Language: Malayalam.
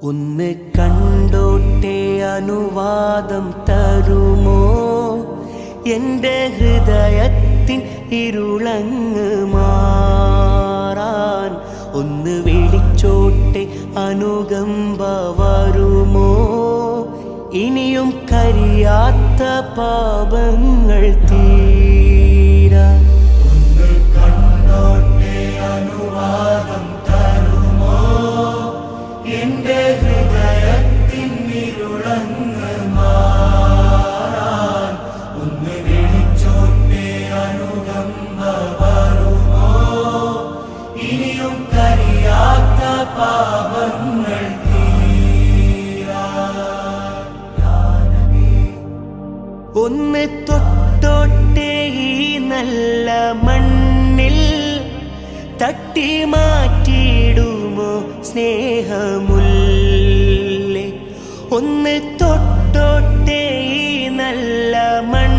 ഒന്ന് കണ്ടോട്ടെ അനുവാദം തരുമോ? എൻ്റെ ഹൃദയത്തിൻ ഇരുളങ്ങ് മാറാൻ ഒന്ന് വിളിച്ചോട്ടെ അനുകമ്പ വരുമോ? ഇനിയും കരിയാത്ത പാപങ്ങൾ തീരാൻ ഒന്ന് കണ്ടോട്ടെ അനുവാദം തരുമോ? എൻ്റെ ഹൃദയത്തിൻ ഇരുളങ്ങ് മാറാൻ ഒന്ന് വിളിച്ചോട്ടെ അനുകമ്പ വരുമോ? ഇനിയും കരിയാത്ത പാപങ്ങൾ ഒന്ന് തൊട്ടോട്ടെ ഈ നല്ല മണ്ണിൽ തട്ടി മാറ്റിയിടുമോ സ്നേഹമുല്ലേ? ഒന്ന് തൊട്ടോട്ടെ ഈ നല്ല മണ്ണിൽ